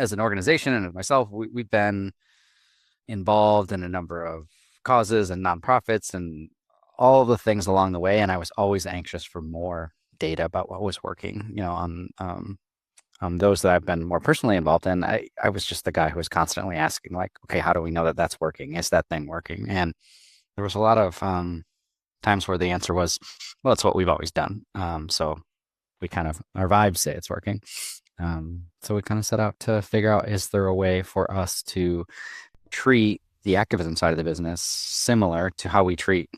as an organization and as myself, we've been involved in a number of causes and nonprofits and all the things along the way. And I was always anxious for more data about what was working, on those that I've been more personally involved in. I was just the guy who was constantly asking, like, okay, how do we know that that's working? Is that thing working? And there was a lot of times where the answer was, well, it's what we've always done. So we kind of, our vibes say it's working. So we kind of set out to figure out, is there a way for us to treat the activism side of the business similar to how we treat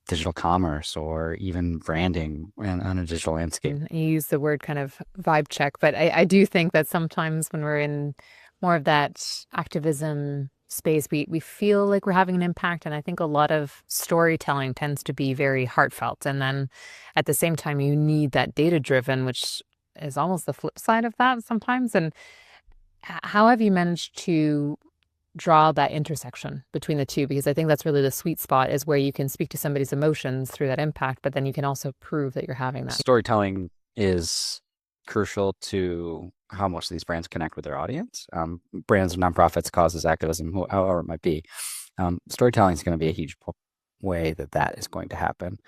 digital commerce or even branding on a digital landscape? You use the word kind of vibe check, but I do think that sometimes when we're in more of that activism space, we feel like we're having an impact. And I think a lot of storytelling tends to be very heartfelt. And then at the same time, you need that data driven, which is almost the flip side of that sometimes. And how have you managed to draw that intersection between the two? Because I think that's really the sweet spot, is where you can speak to somebody's emotions through that impact, but then you can also prove that you're having that. Storytelling is crucial to how most of these brands connect with their audience. Brands, nonprofits, causes, activism, however it might be. Storytelling is going to be a huge way that is going to happen.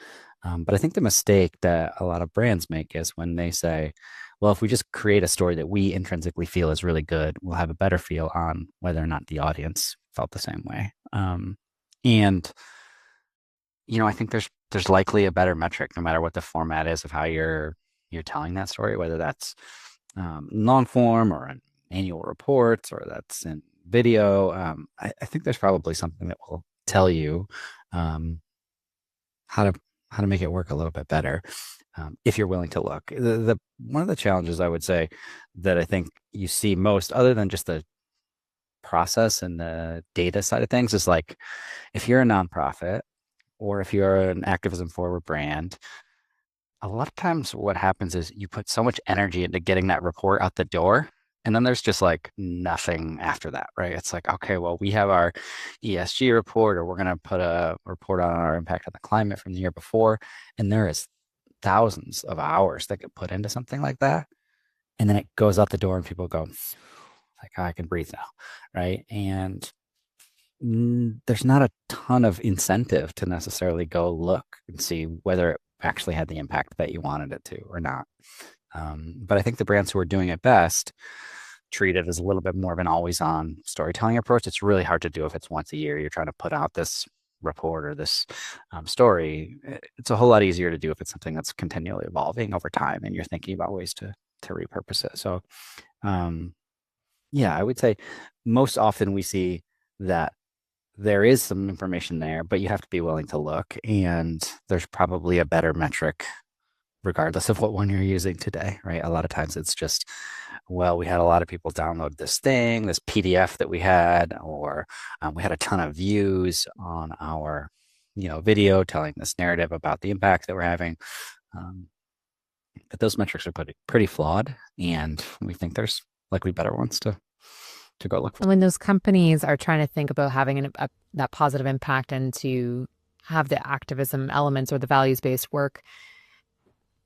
But I think the mistake that a lot of brands make is when they say, well, if we just create a story that we intrinsically feel is really good, we'll have a better feel on whether or not the audience felt the same way. And I think there's likely a better metric, no matter what the format is of how you're telling that story, whether that's long form or an annual report or that's in video. I think there's probably something that will tell you how to make it work a little bit better, if you're willing to look. The one of the challenges I would say that I think you see most, other than just the process and the data side of things, is like, if you're a nonprofit or if you're an activism forward brand, a lot of times what happens is you put so much energy into getting that report out the door, and then there's just like nothing after that, right? It's like, okay, well, we have our ESG report, or we're going to put a report on our impact on the climate from the year before. And there is thousands of hours that get put into something like that. And then it goes out the door and people go, like, oh, I can breathe now, right? And there's not a ton of incentive to necessarily go look and see whether it actually had the impact that you wanted it to or not. But I think the brands who are doing it best treat it as a little bit more of an always on storytelling approach. It's really hard to do if it's once a year you're trying to put out this report or this story. It's a whole lot easier to do if it's something that's continually evolving over time and you're thinking about ways to repurpose it. So yeah, I would say most often we see that there is some information there, but you have to be willing to look, and there's probably a better metric regardless of what one you're using today, right? A lot of times it's just, well, we had a lot of people download this thing, this PDF that we had, or we had a ton of views on our, video telling this narrative about the impact that we're having. But those metrics are pretty flawed, and we think there's likely better ones to go look for. And when those companies are trying to think about having that positive impact and to have the activism elements or the values-based work,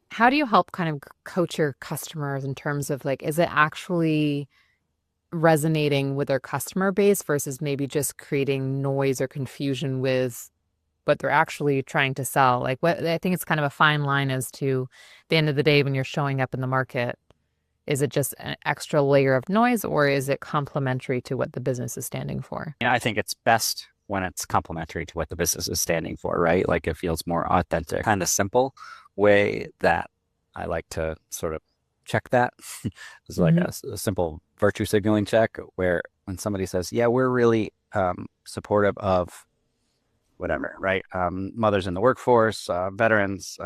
how do you help kind of coach your customers in terms of, like, is it actually resonating with their customer base versus maybe just creating noise or confusion with what they're actually trying to sell? Like, what I think it's kind of a fine line as to the end of the day when you're showing up in the market. Is it just an extra layer of noise, or is it complementary to what the business is standing for? Yeah, I think it's best when it's complementary to what the business is standing for, right? Like, it feels more authentic, kind of simple way that I like to sort of check that. It's like Hmm. a simple virtue signaling check, where when somebody says, yeah, we're really supportive of whatever, right? Mothers in the workforce, veterans,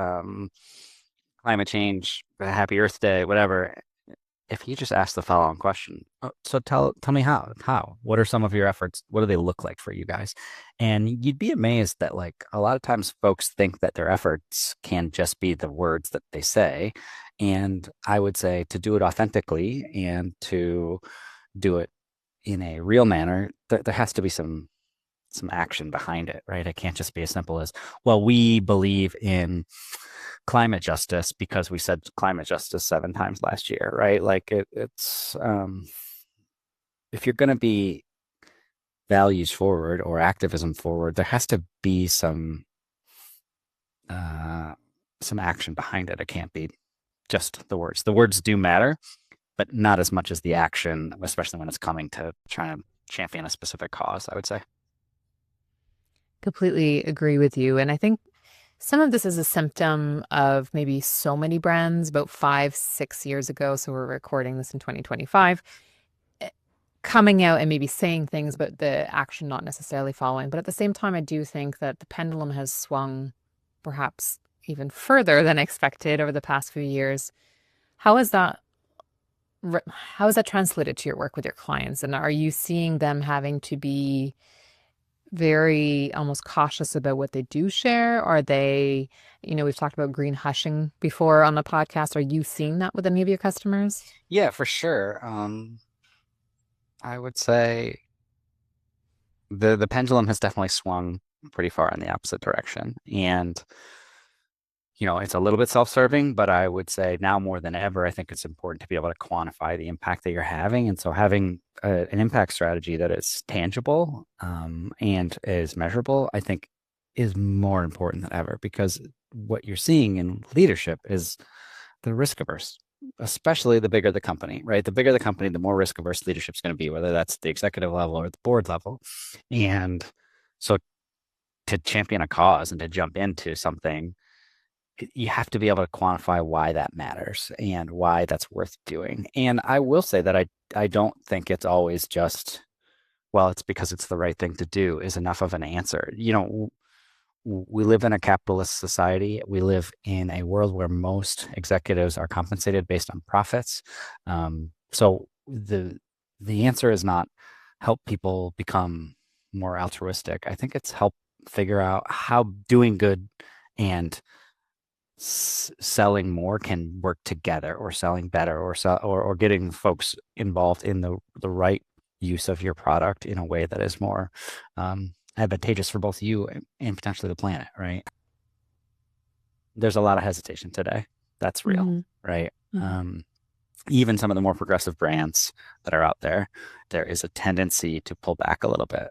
climate change, happy Earth Day, whatever. If you just ask the following question, "Oh, so tell me how, what are some of your efforts? What do they look like for you guys?" And you'd be amazed that, like, a lot of times folks think that their efforts can just be the words that they say. And I would say, to do it authentically and to do it in a real manner, there has to be some action behind it, right? It can't just be as simple as, well, we believe in climate justice because we said climate justice 7 times last year, right? Like, it's if you're going to be values forward or activism forward, there has to be uh, some action behind it. It can't be just the words. The words do matter, but not as much as the action, especially when it's coming to trying to champion a specific cause, I would say. Completely agree with you. And I think some of this is a symptom of maybe so many brands about 5, 6 years ago. So we're recording this in 2025, coming out and maybe saying things, but the action not necessarily following. But at the same time, I do think that the pendulum has swung perhaps even further than expected over the past few years. How is that? How is that translated to your work with your clients? And are you seeing them having to be very almost cautious about what they do share? Are they, we've talked about green hushing before on the podcast. Are you seeing that with any of your customers? Yeah, for sure. I would say the pendulum has definitely swung pretty far in the opposite direction. And it's a little bit self-serving, but I would say now more than ever, I think it's important to be able to quantify the impact that you're having. And so having an impact strategy that is tangible and is measurable, I think is more important than ever, because what you're seeing in leadership is the risk averse, especially the bigger the company, right? The bigger the company, the more risk averse leadership is going to be, whether that's the executive level or the board level. And so to champion a cause and to jump into something, you have to be able to quantify why that matters and why that's worth doing. And I will say that I don't think it's always just, well, it's because it's the right thing to do is enough of an answer. We live in a capitalist society. We live in a world where most executives are compensated based on profits. So the answer is not help people become more altruistic. I think it's help figure out how doing good and selling more can work together, or selling better, or getting folks involved in the right use of your product in a way that is more advantageous for both you and potentially the planet, right? There's a lot of hesitation today. That's real, Mm-hmm. right? Mm-hmm. Even some of the more progressive brands that are out there, there is a tendency to pull back a little bit.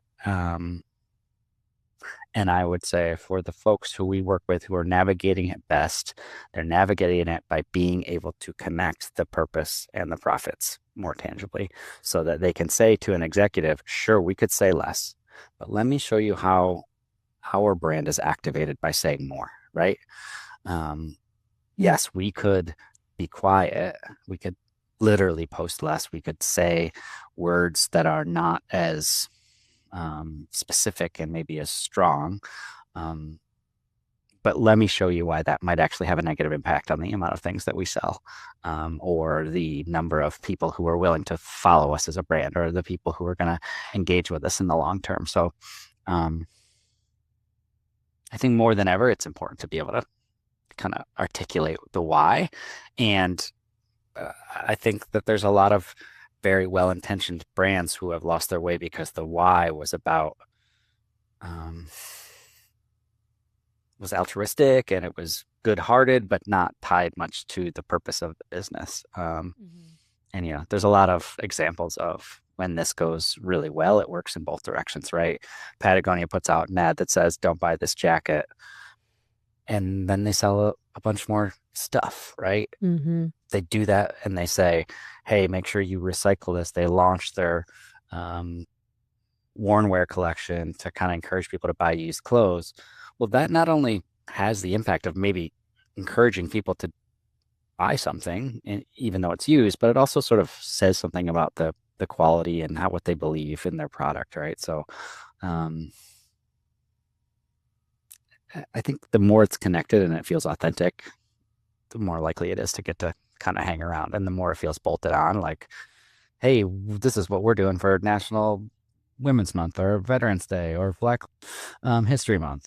And I would say for the folks who we work with who are navigating it best, they're navigating it by being able to connect the purpose and the profits more tangibly, so that they can say to an executive, sure, we could say less, but let me show you how our brand is activated by saying more, right? Yes, we could be quiet. We could literally post less. We could say words that are not as specific and maybe as strong. Um, but let me show you why that might actually have a negative impact on the amount of things that we sell, or the number of people who are willing to follow us as a brand, or the people who are going to engage with us in the long term. So um, I think more than ever, it's important to be able to kind of articulate the why. And I think that there's a lot of very well-intentioned brands who have lost their way because the why um, was altruistic and it was good-hearted, but not tied much to the purpose of the business. Mm-hmm. And there's a lot of examples of when this goes really well, it works in both directions, right? Patagonia puts out an ad that says, "Don't buy this jacket," and then they sell a bunch more stuff, right? Mm-hmm. They do that and they say, "Hey, make sure you recycle this." They launch their um, worn wear collection to kind of encourage people to buy used clothes. Well, that not only has the impact of maybe encouraging people to buy something, even though it's used, but it also sort of says something about the quality and what they believe in their product, right? So um, I think the more it's connected and it feels authentic, the more likely it is to get to kind of hang around, and the more it feels bolted on, like, hey, this is what we're doing for National Women's Month or Veterans Day or Black History Month.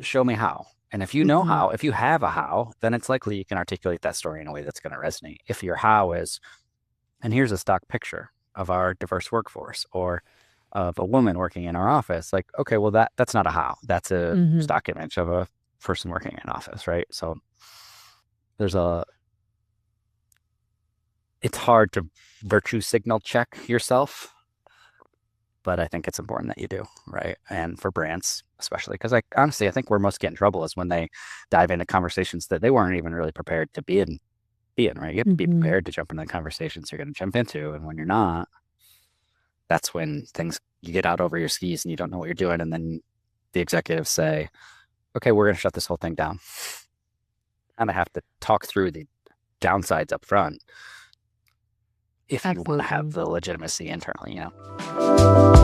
Show me how. And if you know Mm-hmm. how, if you have a how, then it's likely you can articulate that story in a way that's going to resonate. If your how is, and here's a stock picture of our diverse workforce, or of a woman working in our office, like, okay, well, that's not a how. That's a Mm-hmm. stock image of a person working in an office, right? So there's a it's hard to virtue signal check yourself, but I think it's important that you do, right? And for brands, especially, because like honestly, I think where most get in trouble is when they dive into conversations that they weren't even really prepared to be in, right? You have to be Hmm. prepared to jump into the conversations you're going to jump into, and when you're not, that's when things you get out over your skis and you don't know what you're doing, and then the executives say, "Okay, we're going to shut this whole thing down," and I have to talk through the downsides up front if you want to have Absolutely. the legitimacy internally, you know.